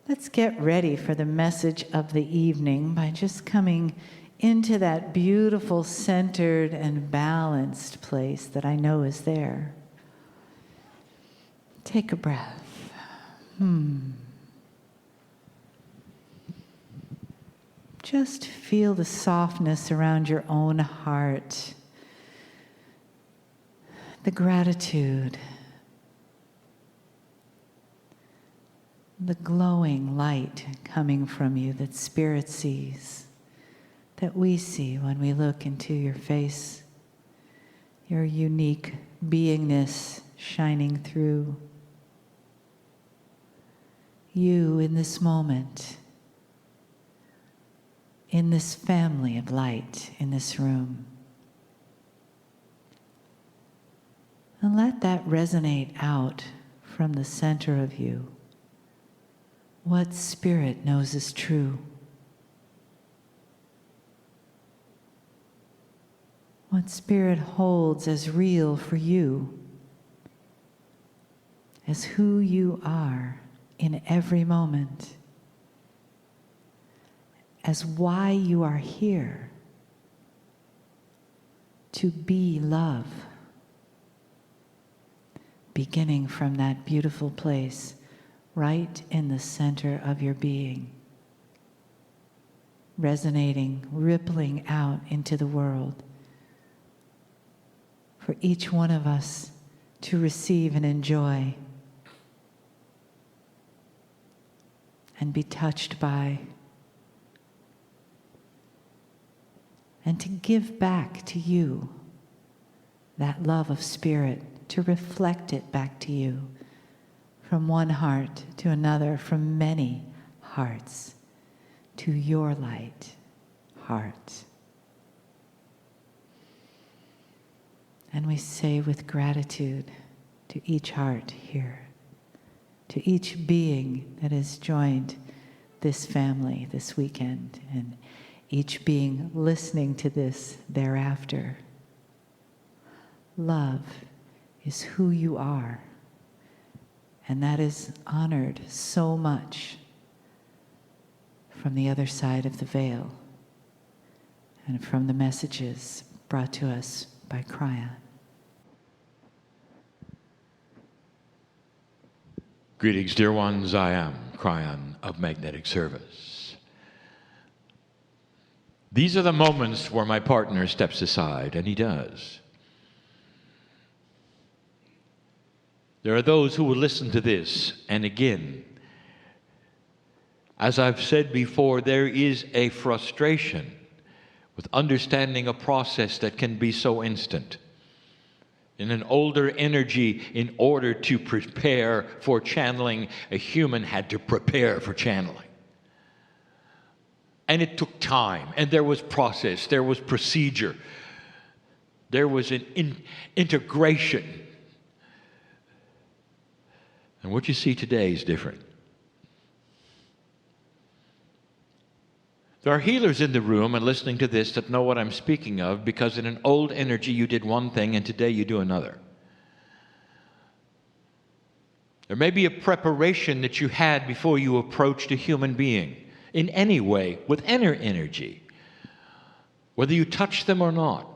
Let's get ready for the message of the evening by just coming into that beautiful, centered, and balanced place that I know is there. Take a breath. Just feel the softness around your own heart, the gratitude, the glowing light coming from you that Spirit sees, that we see when we look into your face, your unique beingness shining through. You in this moment, in this family of light, in this room. And let that resonate out from the center of you. What Spirit knows is true. What Spirit holds as real for you, as who you are in every moment, as why you are here, to be love, beginning from that beautiful place right in the center of your being, resonating, rippling out into the world, for each one of us to receive and enjoy and be touched by, and to give back to you that love of Spirit, to reflect it back to you from one heart to another, from many hearts to your light heart. And we say with gratitude to each heart here, to each being that has joined this family this weekend, and each being listening to this thereafter. Love is who you are, and that is honored so much from the other side of the veil and from the messages brought to us by Kryon. Greetings, dear ones. I am Kryon of Magnetic Service. These are the moments where my partner steps aside, and he does. There are those who will listen to this, and again, as I've said before, there is a frustration with understanding a process that can be so instant. In an older energy, in order to prepare for channeling, a human had to prepare for channeling. And it took time, and there was process, there was procedure, there was an integration. And what you see today is different. There are healers in the room and listening to this that know what I'm speaking of, because in an old energy you did one thing and today you do another. There may be a preparation that you had before you approached a human being in any way with inner energy, whether you touch them or not.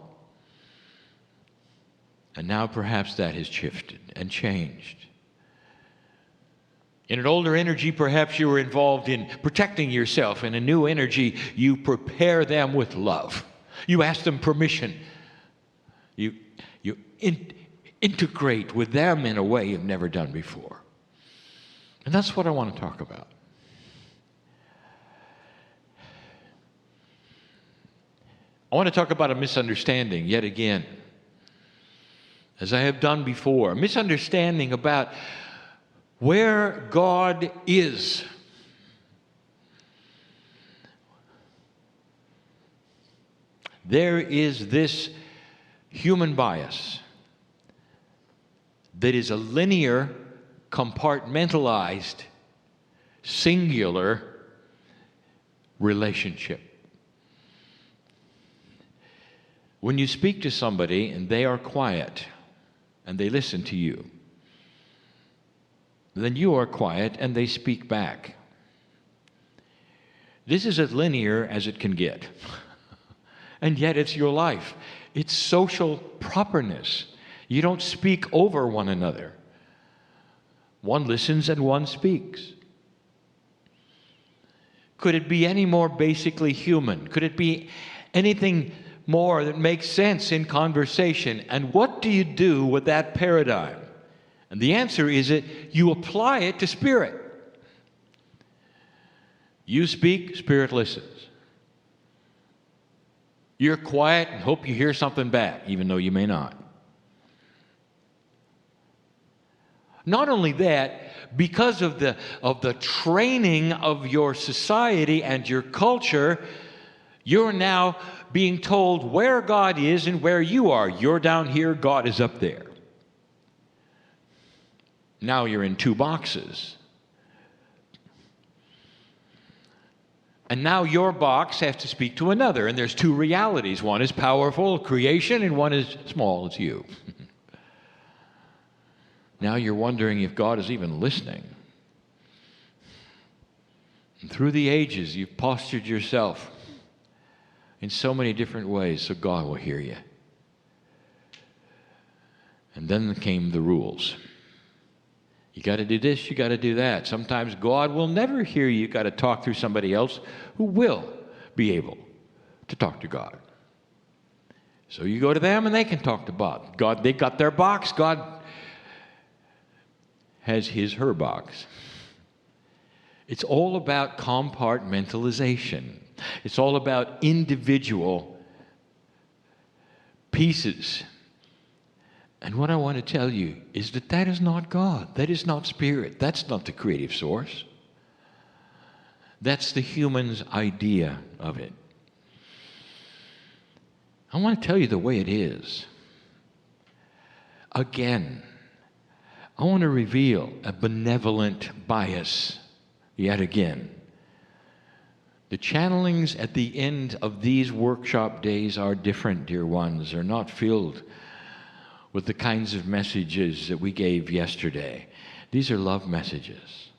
And now perhaps that has shifted and changed. In an older energy, perhaps you were involved in protecting yourself. In a new energy, you prepare them with love. You ask them permission. You integrate with them in a way you've never done before. And that's what I want to talk about. I want to talk about a misunderstanding yet again, as I have done before. A misunderstanding about where God is. There is this human bias that is a linear, compartmentalized, singular relationship. When you speak to somebody and they are quiet and they listen to you, then you are quiet and they speak back. This is as linear as it can get. And yet it's your life. It's social properness. You don't speak over one another. One listens and one speaks. Could it be any more basically human? Could it be anything more that makes sense in conversation? And what do you do with that paradigm? And the answer is that you apply it to spirit. You speak, spirit listens. You're quiet and hope you hear something back, even though you may not. Not only that, because of the training of your society and your culture, you're now being told where God is and where you are. You're down here, God is up there. Now you're in two boxes. And now your box has to speak to another, and there's two realities. One is powerful, creation, and one is small, it's you. Now you're wondering if God is even listening. And through the ages, you've postured yourself in so many different ways so God will hear you. And then came the rules. You got to do this, you got to do that. Sometimes God will never hear you. You've got to talk through somebody else who will be able to talk to God. So you go to them and they can talk to God. They got their box. God has his, her box. It's all about compartmentalization. It's all about individual pieces. And what I want to tell you is that that is not God. That is not spirit. That's not the creative source. That's the human's idea of it. I want to tell you the way it is. Again, I want to reveal a benevolent bias yet again. The channelings at the end of these workshop days are different, dear ones. They're not filled with the kinds of messages that we gave yesterday. These are love messages.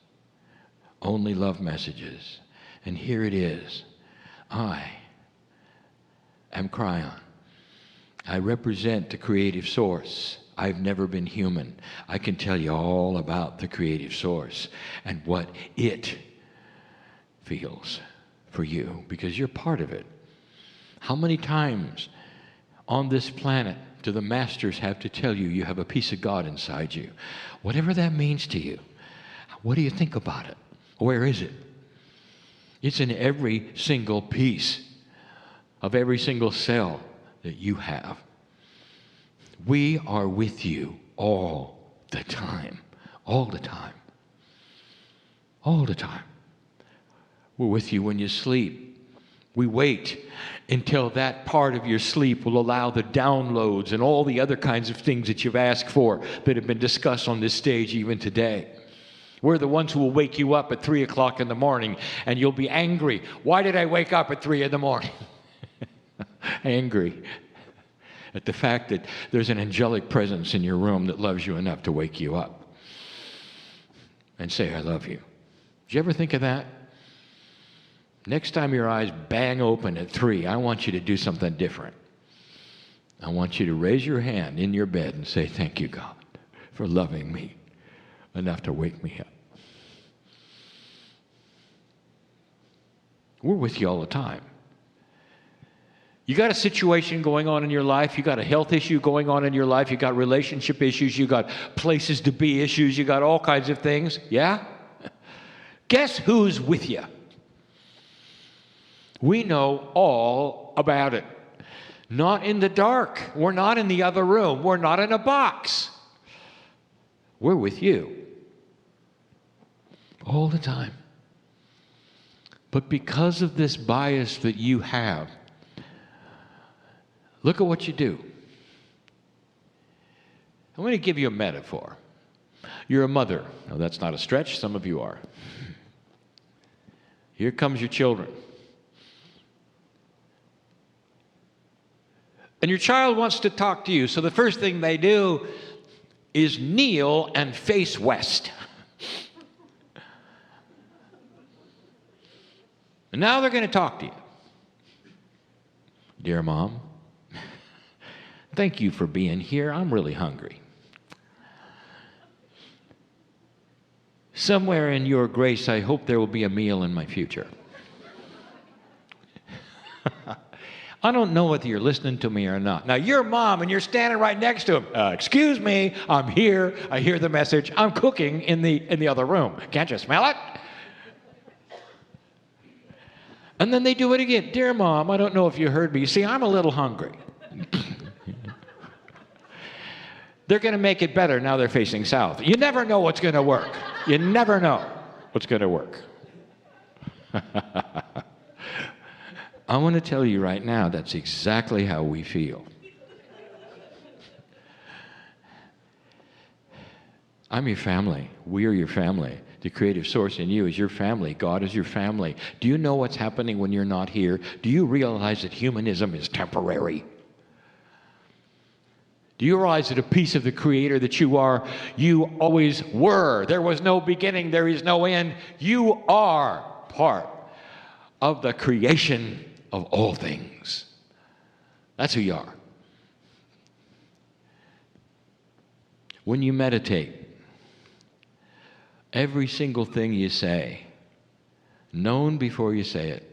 Only love messages. And here it is. I am Kryon. I represent the creative source. I've never been human. I can tell you all about the creative source and what it feels for you, because you're part of it. How many times on this planet do the masters have to tell you you have a piece of God inside you? Whatever that means to you, what do you think about it? Where is it? It's in every single piece of every single cell that you have. We are with you all the time. All the time. All the time. We're with you when you sleep. We wait until that part of your sleep will allow the downloads and all the other kinds of things that you've asked for that have been discussed on this stage even today. We're the ones who will wake you up at 3 o'clock in the morning and you'll be angry. Why did I wake up at 3 in the morning? Angry at the fact that there's an angelic presence in your room that loves you enough to wake you up and say, I love you. Did you ever think of that? Next time your eyes bang open at 3, I want you to do something different. I want you to raise your hand in your bed and say, thank you, God, for loving me enough to wake me up. We're with you all the time. You got a situation going on in your life, you got a health issue going on in your life, you got relationship issues, you got places to be issues, you got all kinds of things, yeah? Guess who's with you? We know all about it. Not in the dark. We're not in the other room. We're not in a box. We're with you. All the time. But because of this bias that you have, look at what you do. I'm going to give you a metaphor. You're a mother. Now, that's not a stretch. Some of you are. Here comes your children. And your child wants to talk to you. So the first thing they do is kneel and face west. And now they're going to talk to you. Dear Mom, thank you for being here. I'm really hungry. Somewhere in your grace, I hope there will be a meal in my future. I don't know whether you're listening to me or not. Now, you're Mom, and you're standing right next to him. Excuse me, I'm here. I hear the message. I'm cooking in the other room. Can't you smell it? And then they do it again. Dear Mom, I don't know if you heard me. You see, I'm a little hungry. They're going to make it better now they're facing south. You never know what's going to work. You never know what's going to work. I want to tell you right now, that's exactly how we feel. I'm your family. We are your family. The creative source in you is your family. God is your family. Do you know what's happening when you're not here? Do you realize that humanism is temporary? Do you realize that a piece of the Creator that you are, you always were? There was no beginning, there is no end. You are part of the creation of all things. That's who you are. When you meditate, every single thing you say, known before you say it.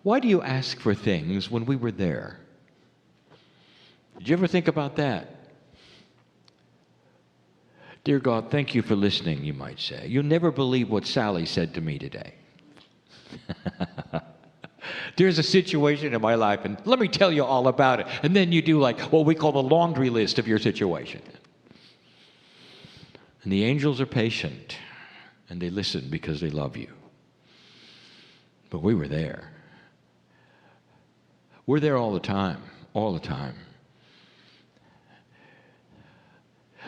Why do you ask for things when we were there? Did you ever think about that? Dear God, thank you for listening, you might say. You'll never believe what Sally said to me today. There's a situation in my life, and let me tell you all about it. And then you do like what we call the laundry list of your situation. And the angels are patient, and they listen because they love you. But we were there. We're there all the time, all the time.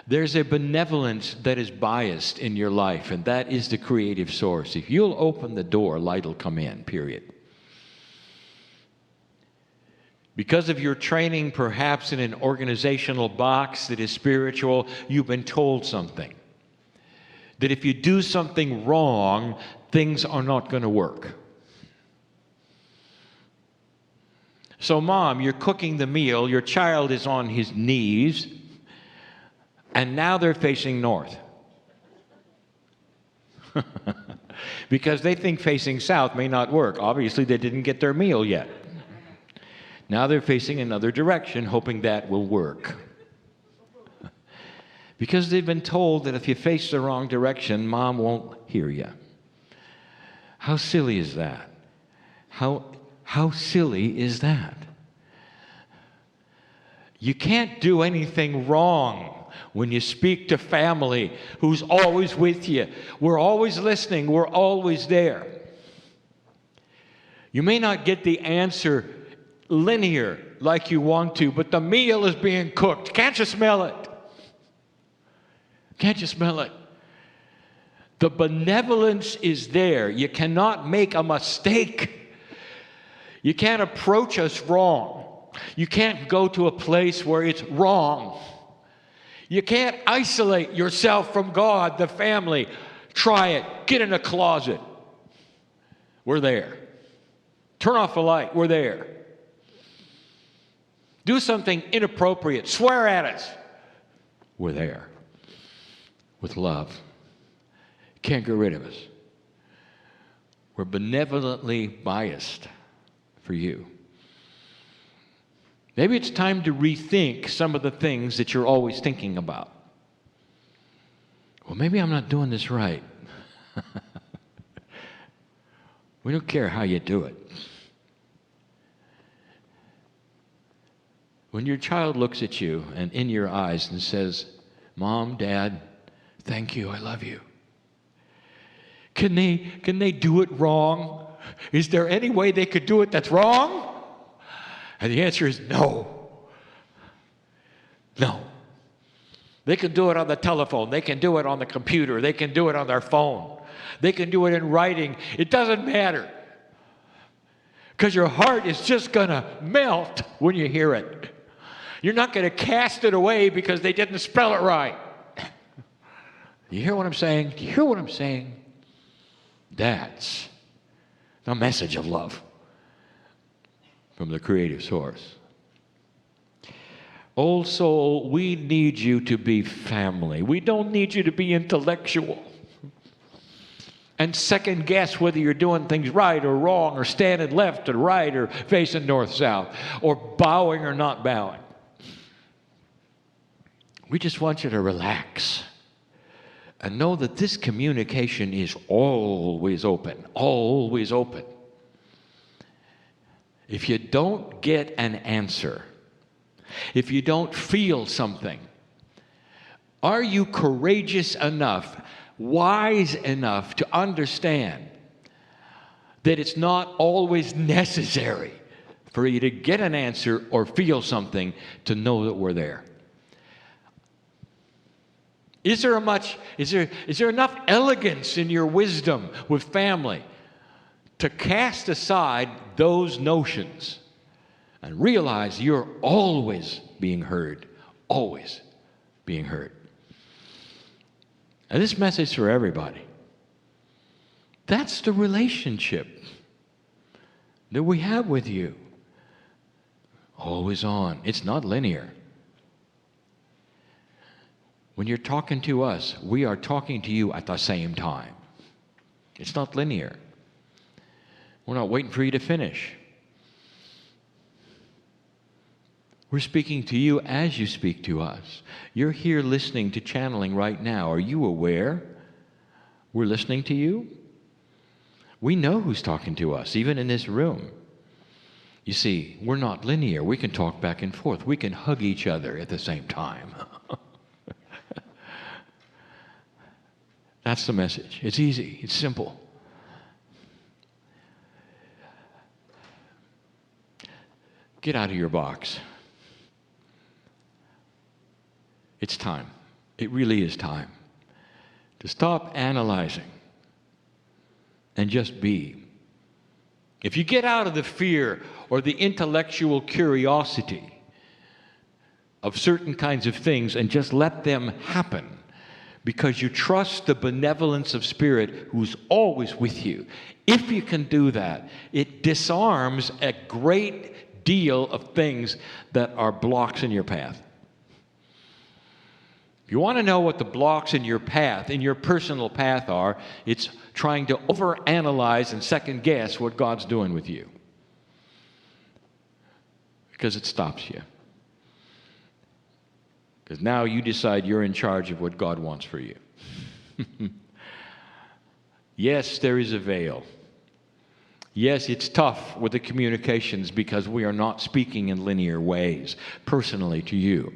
There's a benevolence that is biased in your life, and that is the creative source. If you'll open the door, light will come in, period. Because of your training, perhaps in an organizational box that is spiritual, you've been told something. That if you do something wrong, things are not going to work. So, Mom, you're cooking the meal, your child is on his knees, and now they're facing north. Because they think facing south may not work. Obviously, they didn't get their meal yet. Now they're facing another direction, hoping that will work. Because they've been told that if you face the wrong direction, Mom won't hear you. How silly is that? How silly is that? You can't do anything wrong when you speak to family who's always with you. We're always listening. We're always there. You may not get the answer linear like you want to, but the meal is being cooked. Can't you smell it? Can't you smell it? The benevolence is there. You cannot make a mistake. You can't approach us wrong. You can't go to a place where it's wrong. You can't isolate yourself from God, the family. Try it. Get in a closet. We're there. Turn off the light. We're there. Do something inappropriate. Swear at us. We're there. With love. Can't get rid of us. We're benevolently biased for you. Maybe it's time to rethink some of the things that you're always thinking about. Well, maybe I'm not doing this right. We don't care how you do it. When your child looks at you and in your eyes and says, Mom, Dad, thank you, I love you. Can they do it wrong? Is there any way they could do it that's wrong? And the answer is no. No. They can do it on the telephone. They can do it on the computer. They can do it on their phone. They can do it in writing. It doesn't matter. Because your heart is just going to melt when you hear it. You're not going to cast it away because they didn't spell it right. You hear what I'm saying? Do you hear what I'm saying? That's the message of love from the creative source. Old soul, we need you to be family. We don't need you to be intellectual and second guess whether you're doing things right or wrong, or standing left or right, or facing north-south, or bowing or not bowing. We just want you to relax and know that this communication is always open, always open. If you don't get an answer, if you don't feel something, are you courageous enough, wise enough to understand that it's not always necessary for you to get an answer or feel something to know that we're there? Is there enough elegance in your wisdom with family to cast aside those notions and realize you're always being heard, always being heard? And this message for everybody. That's the relationship that we have with you. Always on. It's not linear. When you're talking to us, we are talking to you at the same time. It's not linear. We're not waiting for you to finish. We're speaking to you as you speak to us. You're here listening to channeling right now. Are you aware we're listening to you? We know who's talking to us, even in this room. You see, we're not linear. We can talk back and forth. We can hug each other at the same time. That's the message. It's easy. It's simple. Get out of your box. It's time. It really is time to stop analyzing and just be. If you get out of the fear or the intellectual curiosity of certain kinds of things and just let them happen, because you trust the benevolence of Spirit who's always with you, if you can do that, it disarms a great deal of things that are blocks in your path. If you want to know what the blocks in your path, in your personal path are, it's trying to overanalyze and second guess what God's doing with you. Because it stops you. Because now you decide you're in charge of what God wants for you. Yes, there is a veil. Yes, it's tough with the communications because we are not speaking in linear ways, personally to you.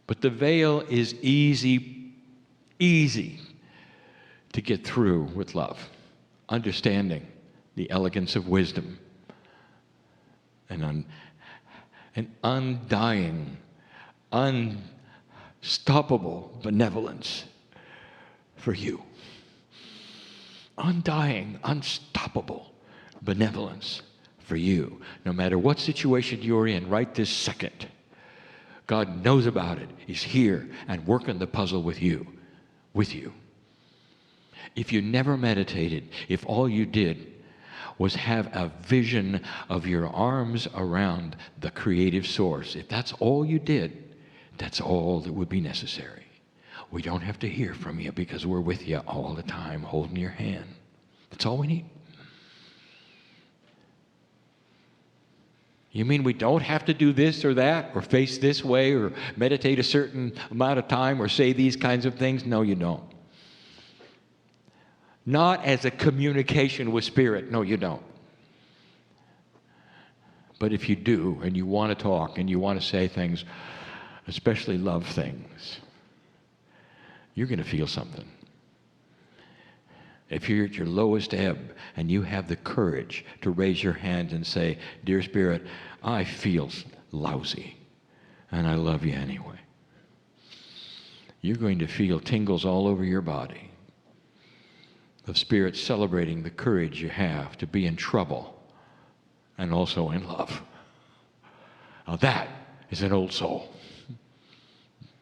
But the veil is easy to get through with love, understanding the elegance of wisdom, and an undying, unstoppable benevolence for you. Undying, unstoppable benevolence for you. No matter what situation you're in right this second, God knows about it. He's here and working the puzzle with you. If you never meditated, if all you did was have a vision of your arms around the creative source, if that's all you did, that's all that would be necessary. We don't have to hear from you because we're with you all the time, holding your hand. That's all we need. You mean we don't have to do this or that, or face this way, or meditate a certain amount of time, or say these kinds of things? No, you don't. Not as a communication with Spirit. No, you don't. But if you do, and you want to talk, and you want to say things, especially love things, you're going to feel something. If you're at your lowest ebb and you have the courage to raise your hand and say, "Dear Spirit, I feel lousy and I love you anyway," you're going to feel tingles all over your body of Spirit celebrating the courage you have to be in trouble and also in love. Now that is an old soul.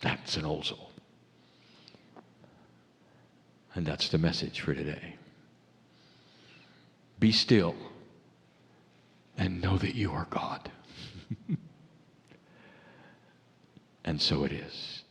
That's an old soul. And that's the message for today. Be still and know that you are God. And so it is.